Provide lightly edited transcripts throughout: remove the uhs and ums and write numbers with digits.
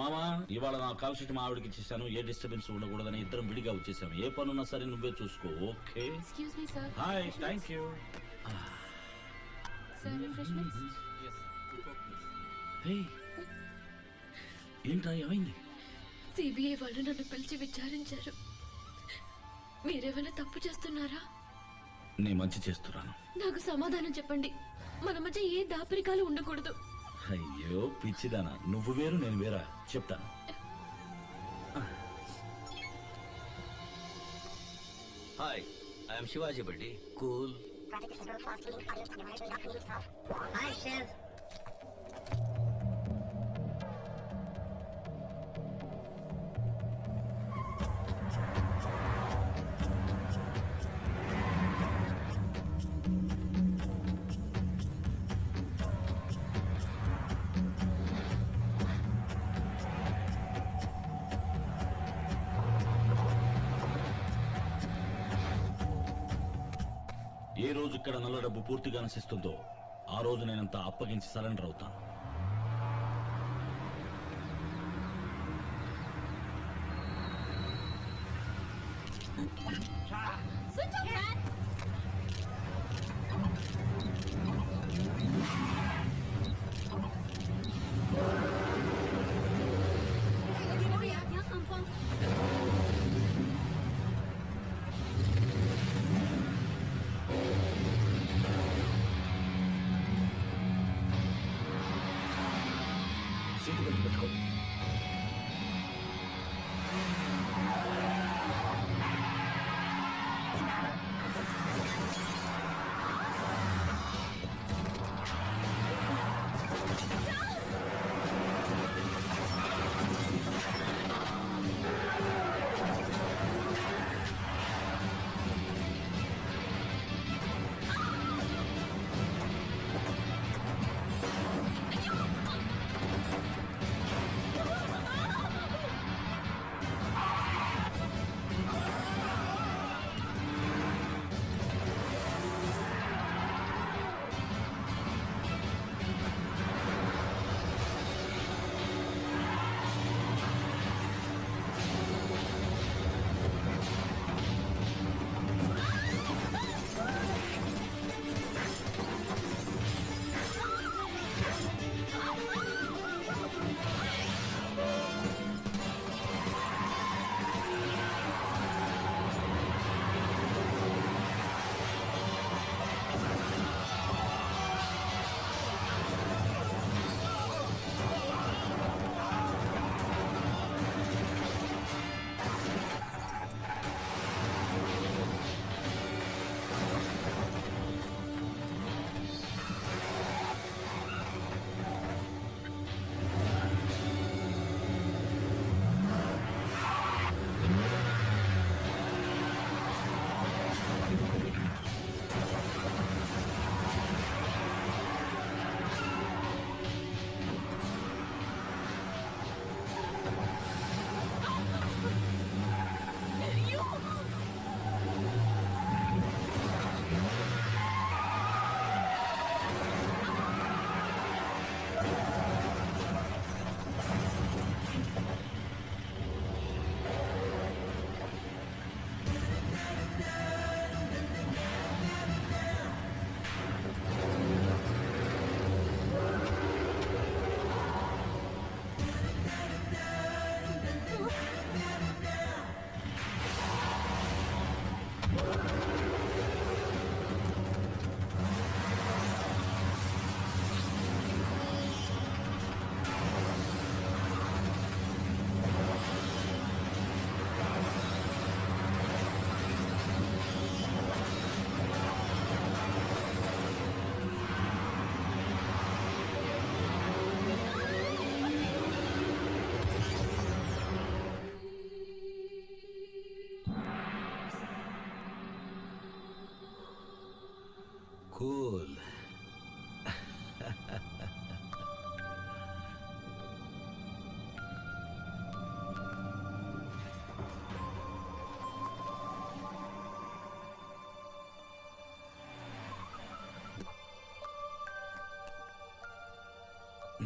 మామా, ఇవాళ నా కాల్ షీట్ మా ఆవిడకి ఇచ్చేసాను. ఏ డిస్టర్బెన్స్ ఉండకూడదని ఇద్దరం విడిగా వచ్చేసాము. ఏ పనున్నా సరే నువ్వే చూసుకో. Okay? Excuse me sir. Hi, thank you. Sir refreshments. ఏంట్రా, ఏమైంది? సిబిఐ వాళ్ళు నన్ను పిలిచి విచారించారు. మీరేమైనా తప్పు చేస్తున్నారా? నీ మంచి చేస్తున్నాను. నాకు సమాధానం చెప్పండి. మన మధ్య ఏ దాపరికాలు ఉండకూడదు. అయ్యో పిచ్చిదానా, నువ్వు వేరు నేను వేరా, చెప్తాను. Hi, I'm Shivaji buddy. Cool. Hi Shiv. ఏ రోజు ఇక్కడ నల్ల డబ్బు పూర్తిగా నశిస్తుందో ఆ రోజు నేనంతా అప్పగించి సరెండర్ అవుతాను. సీటు బెల్ట్ పెట్టుకో. కూల్.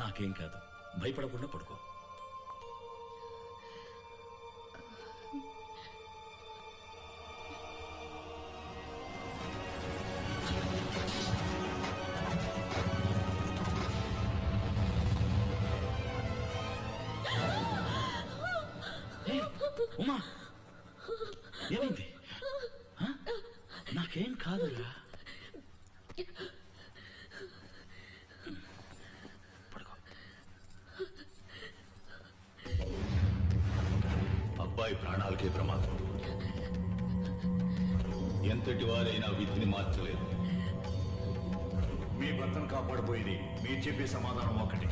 నాకేం కాదు, భయపడకుండా పడుకో. ఉమా ఏమైంది? నాకేం కాదురా. పడుకో. అబ్బాయి ప్రాణాలకే ప్రమాదం. ఎంతటి వారైనా విధిని మార్చలేదు. మీ భర్తను కాపాడబోయేది మీరు చెప్పే సమాధానం ఒకటి.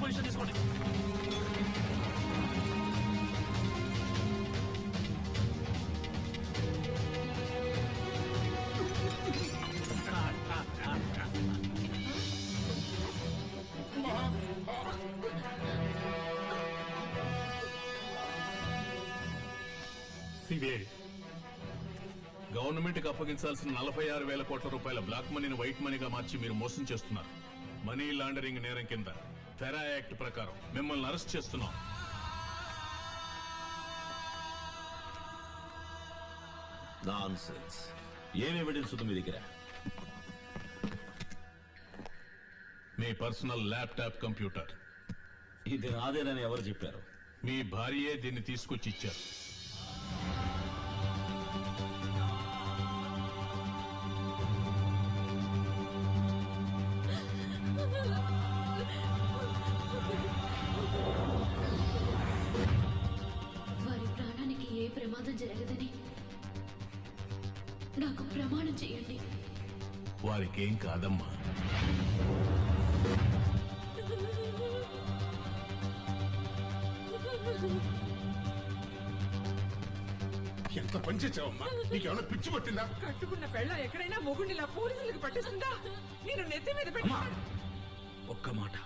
పొజిషన్ తీసుకోండి. సిబిఐ గవర్నమెంట్కి అప్పగించాల్సిన 46,000 కోట్ల రూపాయల బ్లాక్ మనీని వైట్ మనీగా మార్చి మీరు మోసం చేస్తున్నారు. మనీ లాండరింగ్ నేరం కింద ఫెరా యాక్ట్ ప్రకారం మిమ్మల్ని అరెస్ట్ చేస్తున్నాం. నాన్సెన్స్. ఏం ఎవిడెన్స్ ఉంది మీ దగ్గర? మీ పర్సనల్ ల్యాప్టాప్ కంప్యూటర్. ఇది నాదేనని ఎవరు చెప్పారు? మీ భార్యే దీన్ని తీసుకొచ్చి ఇచ్చారు. వారి ప్రాణానికి ఏ ప్రమాదం జరగదని నాకు ప్రమాణం చేయండి. వారికేం కాదమ్మా. ఎంత పని చేసావమ్మా? నీకేమైనా పిచ్చి పట్టిందా? కట్టుకున్న పెళ్ళ ఎక్కడైనా మొగుడిలా పోలీసులకు పట్టిస్తుందా? నేను నెత్తి మీద పెట్టి ఒక్క మాట,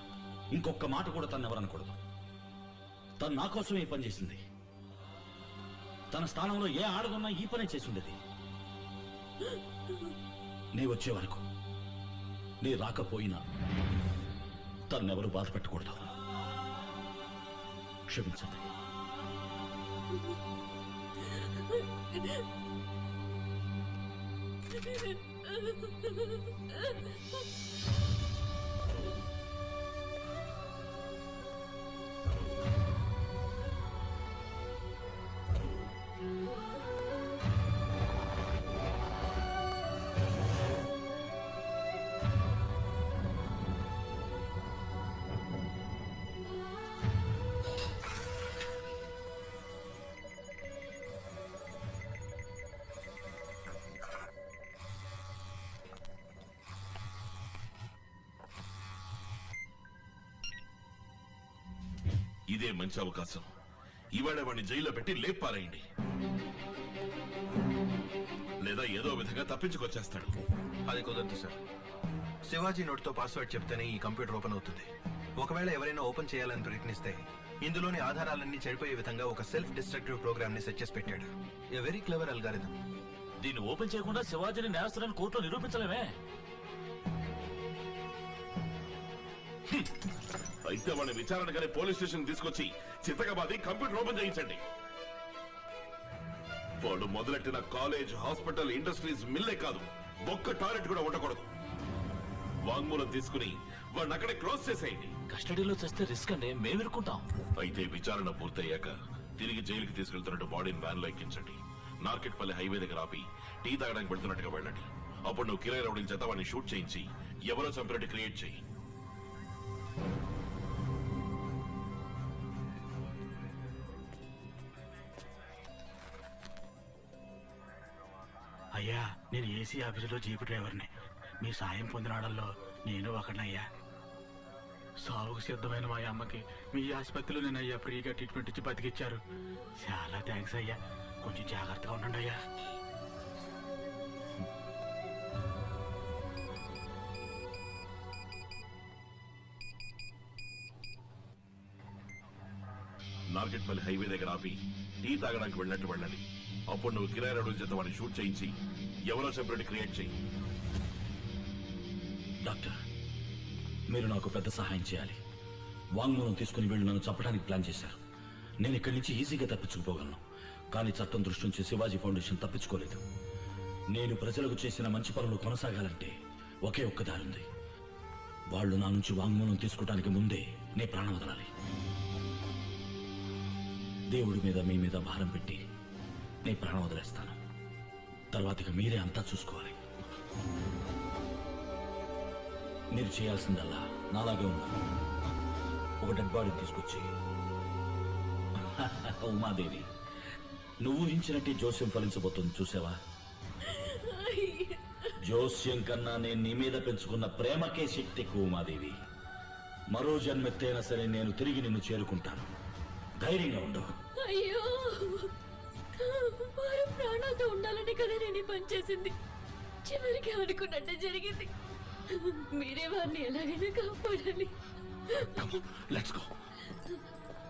ఇంకొక మాట కూడా తను ఎవరనకూడదు. తను నా కోసం ఈ పని చేసింది. తన స్థానంలో ఏ ఆడదున్నా ఈ పనే చేసి ఉండేది. నీ వచ్చే వరకు, నీ రాకపోయినా తన్నెవరు బాధ పెట్టకూడదు. క్షమించండి. ఇదే మంచి అవకాశం. ఇవాళ వాడిని జైల్లో పెట్టి లేపారేయండి, లేదా ఏదో విధంగా తప్పించుకొచ్చేస్తాడు. అది కుదరదు సార్. శివాజీ నోట్తో పాస్వర్డ్ చెప్తేనే ఈ కంప్యూటర్ ఓపెన్ అవుతుంది. ఒకవేళ ఎవరైనా ఓపెన్ చేయాలని ప్రయత్నిస్తే ఇందులోని ఆధారాలన్నీ చెడిపోయే విధంగా ఒక సెల్ఫ్ డిస్ట్రక్టివ్ ప్రోగ్రామ్ ని సెట్ చేసి పెట్టాడు. A very clever algorithm. దీన్ని ఓపెన్ చేయకుండా శివాజీని నేరస్తులని కోర్టులో నిరూపించలేమే. అయితే వాడిని విచారణగానే పోలీస్ స్టేషన్ తీసుకొచ్చి చిత్తకబాది కంప్యూటర్ ఓపెన్ చేయించండి. వాడు మొదలెట్టిన కాలేజ్, హాస్పిటల్, ఇండస్ట్రీస్, మిల్లే కాదు, ఒక్క టాయిలెట్ కూడా ఉండకూడదు. వాంగ్మూలం తీసుకుని వాడిని అక్కడే క్లోజ్ చేసేయండి. కస్టడీలో చేస్తే రిస్క్ అండి, మేము ఇరుక్కుంటాం. అయితే విచారణ పూర్తయ్యాక తిరిగి జైలుకి తీసుకెళ్తున్నట్టు బాడీని వ్యాన్ లో ఎక్కించండి. నార్కెట్పల్లి హైవే దగ్గర ఆపి టీ తాగడానికి వెళ్తున్నట్టుగా వెళ్ళండి. అప్పుడు నువ్వు కిరాయి రౌడీల చేత వాడిని షూట్ చేయించి ఎవరో చంపినట్టు క్రియేట్ చేయి. అయ్యా, నేను ఏసీ ఆఫీసులో జీపు డ్రైవర్ని. మీ సాయం పొందినాడల్లో నేను ఒకనయ్యా. సాగుకు సిద్ధమైన మా అమ్మకి మీ ఆసుపత్రిలో నేను అయ్యా ఫ్రీగా ట్రీట్మెంట్ ఇచ్చి బతికిచ్చారు. చాలా థ్యాంక్స్ అయ్యా. కొంచెం జాగ్రత్తగా ఉండండి అయ్యా. నార్కెట్పల్లి హైవే దగ్గర ఆపి టీ తాగడానికి వెళ్ళినట్టు వెళ్ళండి. అప్పుడు నువ్వు కిరాయి రౌడీల చేత వాడిని షూట్ చేయించి ఎవరో చంపినట్టు క్రియేట్ చేయి. డాక్టర్, మీరు నాకు పెద్ద సహాయం చేయాలి. వాంగ్మూలం తీసుకుని వీళ్ళు నన్ను చంపడానికి ప్లాన్ చేశారు. నేను ఇక్కడి నుంచి ఈజీగా తప్పించుకుపోగలను. కానీ చట్టం దృష్టి నుంచి శివాజీ ఫౌండేషన్ తప్పించుకోలేదు. నేను ప్రజలకు చేసిన మంచి పనులు కొనసాగాలంటే ఒకే ఒక్క దారి ఉంది. వాళ్ళు నా నుంచి వాంగ్మూలం తీసుకోవడానికి ముందే నే ప్రాణం వదలాలి. దేవుడి మీద మీ మీద భారం పెట్టి నే ప్రాణం వదిలేస్తాను. తర్వాత ఇక మీరే అంతా చూసుకోవాలి. మీరు చేయాల్సిందల్లా నాలాగే ఉన్నాను. ఒక డెడ్ బాడీని తీసుకొచ్చి ఉమాదేవి, నువ్వు ఊహించినట్టే జోస్యం ఫలించబోతుంది. చూసావా? జోస్యం కన్నా నేను నీ మీద పెంచుకున్న ప్రేమకే శక్తి ఎక్కువ ఉమాదేవి. మరో జన్మెత్తైనా సరే నేను తిరిగి నిన్ను చేరుకుంటాను. ధైర్యంగా ఉండు. అయ్యో, వారు ప్రాణాలతో ఉండాలని కదా నేను ఈ పని చేసింది. చివరికి అనుకున్నట్టే జరిగింది. మీరే వారిని ఎలాగైనా కాపాడాలి. Let's go.